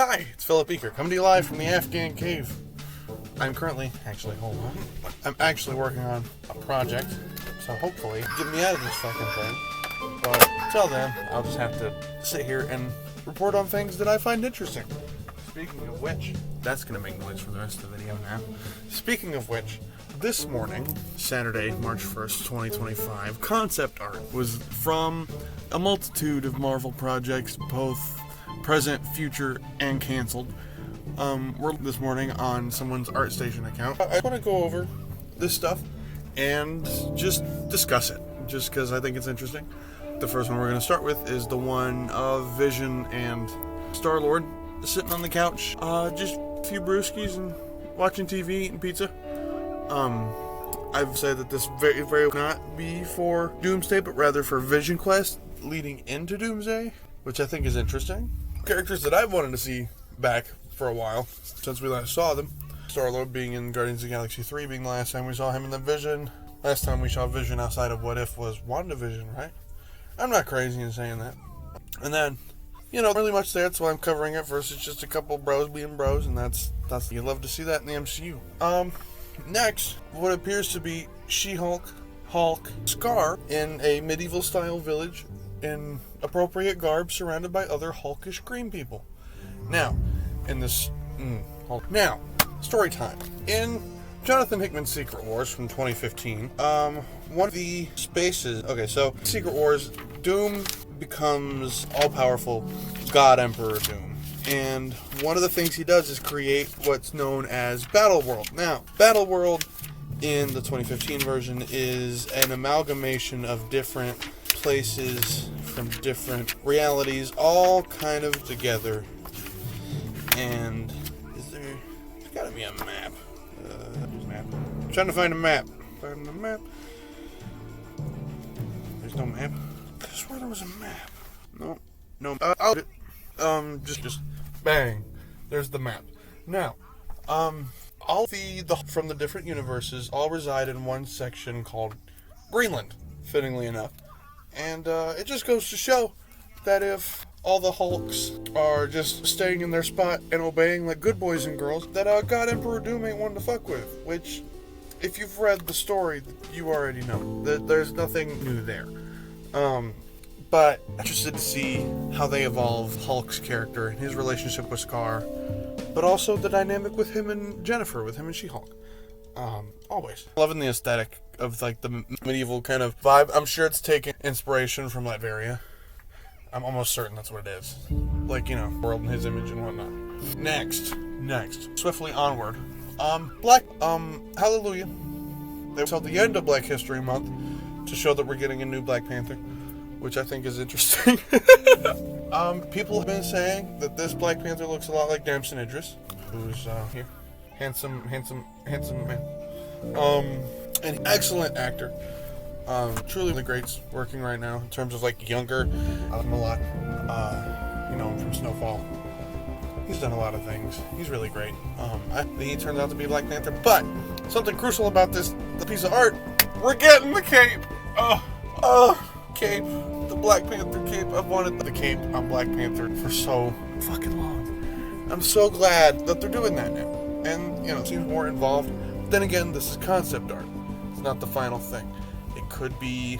Hi, it's Philip Beaker, coming to you live from the Afghan cave. I'm currently, hold on. I'm actually working on a project, so hopefully get me out of this fucking thing. But until then, I'll just have to sit here and report on things that I find interesting. Speaking of which, that's going to make noise for the rest of the video now. Speaking of which, this morning, Saturday, March 1st, 2025, concept art was from a multitude of Marvel projects, both present, future, and canceled. We're this morning on someone's ArtStation account. I want to go over this stuff and just discuss it, just because I think it's interesting. The first one we're going to start with is the one of Vision and Star-Lord sitting on the couch, just a few brewskis and watching TV, eating pizza. I've said that this very will not be for Doomsday, but rather for Vision Quest leading into Doomsday, which I think is interesting. Characters that I've wanted to see back for a while, since we last saw them. Star-Lord being in Guardians of the Galaxy 3, being the last time we saw him in the Vision. Last time we saw Vision outside of What If was WandaVision, right? I'm not crazy in saying that. And then, not really much there, so I'm covering it versus just a couple bros being bros, and that's you'd love to see that in the MCU. Next, what appears to be She-Hulk, Hulk, Scar in a medieval-style village in appropriate garb, surrounded by other Hulkish green people. Now, in this, now, story time. In Jonathan Hickman's Secret Wars from 2015, one of the spaces. Okay, so Secret Wars, Doom becomes all-powerful God Emperor Doom. And one of the things he does is create what's known as Battle World. Now, Battle World in the 2015 version is an amalgamation of different places from different realities, all kind of together. And there's gotta be a map. I'm trying to find a map. Find the map. There's no map. I swear there was a map. No. I'll do it. Just bang. There's the map. Now, all the from the different universes all reside in one section called Greenland, fittingly enough. And it just goes to show that if all the Hulks are just staying in their spot and obeying like good boys and girls, that God Emperor Doom ain't one to fuck with. Which, if you've read the story, you already know that there's nothing new there. But interested to see how they evolve Hulk's character and his relationship with Scar, but also the dynamic with him and Jennifer, with him and She-Hulk. Always loving the aesthetic of like the medieval kind of vibe. I'm sure it's taken inspiration from Latveria. I'm almost certain that's what it is. Like, world in his image and whatnot. Next, swiftly onward. Hallelujah. They held the end of Black History Month to show that we're getting a new Black Panther, which I think is interesting. People have been saying that this Black Panther looks a lot like Damson Idris, who's here. Handsome man. An excellent actor. Truly the greats working right now in terms of like younger. I like him a lot. From Snowfall. He's done a lot of things. He's really great. He turns out to be Black Panther. But something crucial about the piece of art, we're getting the cape. Cape. The Black Panther cape. I've wanted the cape on Black Panther for so fucking long. I'm so glad that they're doing that now. And, it seems more involved. But then again, this is concept art. It's not the final thing. It could be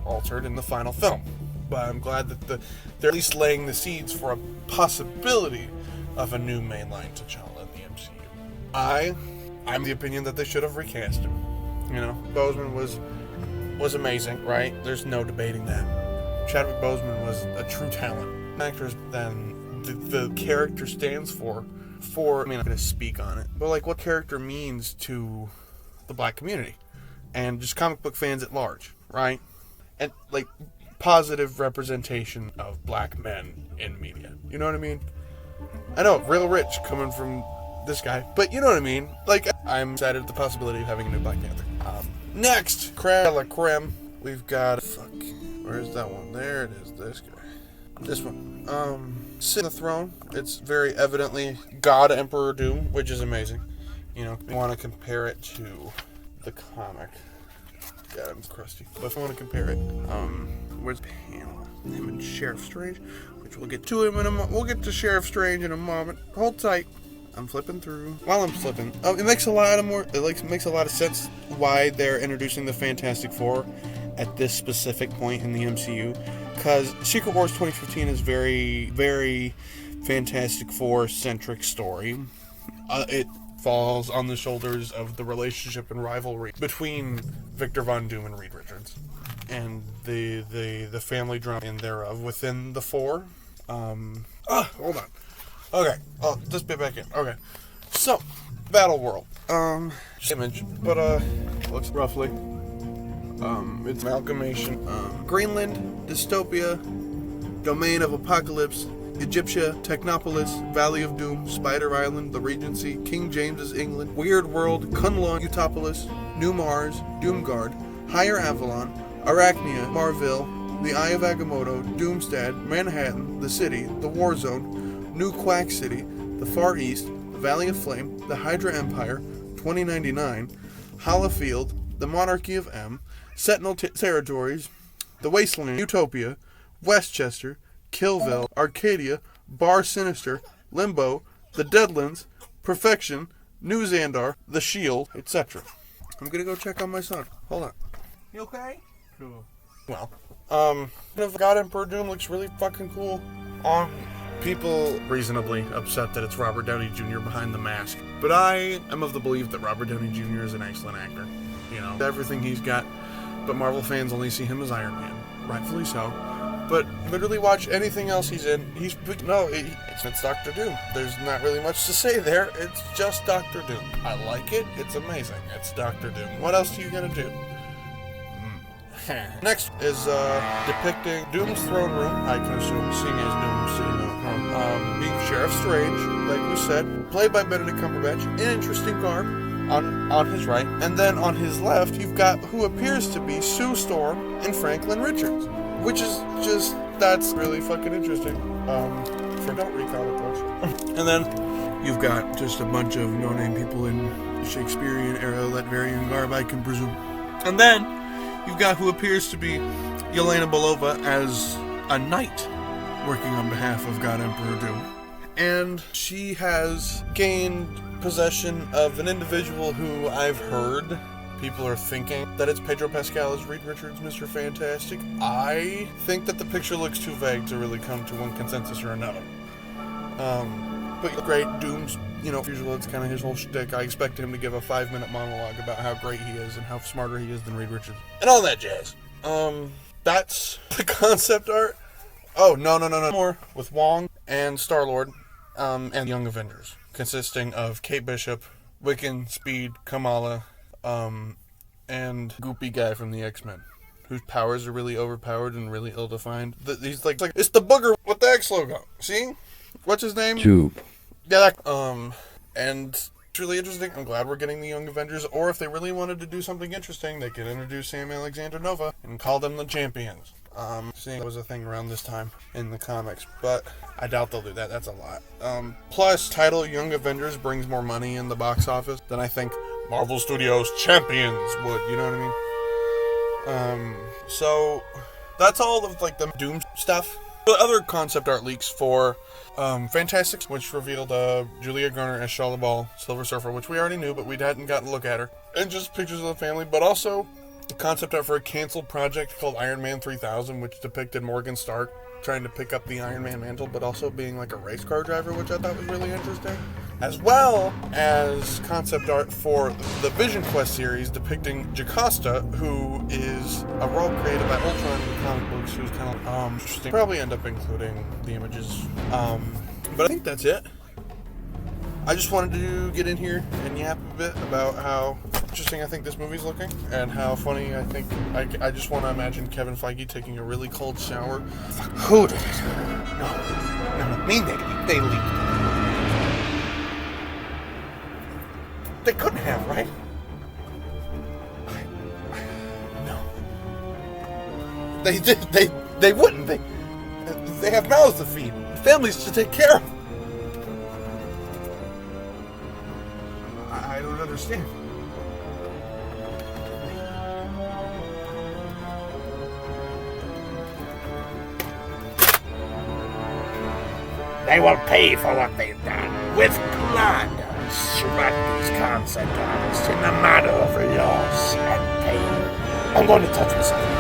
altered in the final film. But I'm glad that they're at least laying the seeds for a possibility of a new mainline T'Challa in the MCU. I'm the opinion that they should have recast him. Boseman was amazing, right? There's no debating that. Chadwick Boseman was a true talent. Actors then the character stands for I'm not going to speak on it, but like what character means to the Black community and just comic book fans at large, right? And like positive representation of Black men in media. You know what I mean? I know, real rich coming from this guy, but you know what I mean? Like, I'm excited at the possibility of having a new Black Panther. Next, creme. We've got, where's that one? There it is, this guy. This one. Sitting on the throne. It's very evidently God Emperor Doom, which is amazing. You want to compare it to the comic. God, I'm crusty. But if I want to compare it, where's the panel? Him and Sheriff Strange. which we'll get to him in a moment. We'll get to Sheriff Strange in a moment. Hold tight. I'm flipping through. While I'm flipping, it makes a lot of sense why they're introducing the Fantastic Four at this specific point in the MCU, because Secret Wars 2015 is very, very Fantastic Four centric story. It falls on the shoulders of the relationship and rivalry between Victor Von Doom and Reed Richards, and the family drama in thereof within the four. Hold on. Okay, just be back in. Okay, so Battle World. Image, but looks roughly. It's amalgamation. Greenland, Dystopia, Domain of Apocalypse, Egyptia, Technopolis, Valley of Doom, Spider Island, The Regency, King James's England, Weird World, Kunlun, Utopolis, New Mars, Doomguard, Higher Avalon, Arachnia, Marville, The Eye of Agamotto, Doomstad, Manhattan, The City, The War Zone, New Quack City, The Far East, The Valley of Flame, The Hydra Empire, 2099, Hollowfield, The Monarchy of M, Sentinel Territories, The Wasteland, Utopia, Westchester, Killville, Arcadia, Bar Sinister, Limbo, The Deadlands, Perfection, New Xandar, The Shield, etc. I'm gonna go check on my son. Hold on. You okay? Cool. Well, God Emperor Doom looks really fucking cool. People reasonably upset that it's Robert Downey Jr. behind the mask, but I am of the belief that Robert Downey Jr. is an excellent actor. You know, everything he's got, but Marvel fans only see him as Iron Man, rightfully so. But literally watch anything else he's in. It's Doctor Doom. There's not really much to say there. It's just Doctor Doom. I like it. It's amazing. It's Doctor Doom. What else are you gonna do? Next is depicting Doom's throne room. I can assume, seeing as Doom sitting at home, being Sheriff Strange, like we said, played by Benedict Cumberbatch, in interesting garb on his right, and then on his left you've got who appears to be Sue Storm and Franklin Richards, which is that's really fucking interesting. For don't recall it, folks. And then you've got just a bunch of no-name people in Shakespearean era, Latverian garb, I can presume, and then you've got who appears to be Yelena Belova as a knight working on behalf of God Emperor Doom. And she has gained possession of an individual who I've heard people are thinking that it's Pedro Pascal as Reed Richards, Mr. Fantastic. I think that the picture looks too vague to really come to one consensus or another. But great, Doom's, usual, it's kind of his whole shtick. I expect him to give a 5-minute monologue about how great he is and how smarter he is than Reed Richards. And all that jazz. That's the concept art. Oh, no. More with Wong and Star-Lord, and Young Avengers, consisting of Kate Bishop, Wiccan, Speed, Kamala, and Goopy guy from the X-Men, whose powers are really overpowered and really ill-defined. He's like it's the booger with the X logo. See? What's his name? Tube. Yeah, and it's really interesting. I'm glad we're getting the Young Avengers, or if they really wanted to do something interesting, they could introduce Sam Alexander Nova and call them the Champions. Seeing that was a thing around this time in the comics, but I doubt they'll do that. That's a lot. Plus, title Young Avengers brings more money in the box office than I think Marvel Studios Champions would, you know what I mean? So that's all of the Doom stuff. The other concept art leaks for Fantastic, which revealed Julia Garner as Shaw LaBelle, Silver Surfer, which we already knew, but we hadn't gotten a look at her. And just pictures of the family, but also a concept art for a canceled project called Iron Man 3000, which depicted Morgan Stark trying to pick up the Iron Man mantle, but also being like a race car driver, which I thought was really interesting. As well as concept art for the Vision Quest series depicting Jocasta, who is a role created by Ultron in the comic books, who's kind of interesting. Probably end up including the images. But I think that's it. I just wanted to get in here and yap a bit about how interesting I think this movie's looking, and how funny I think. I just want to imagine Kevin Feige taking a really cold shower. Who did it? No. Me and they leaked. They couldn't have, right? No. They did. They wouldn't. They have mouths to feed, families to take care of. I don't understand. They will pay for what they've done with blood. Shred these concept artists in the manner of loss and pain. I'm going to touch myself.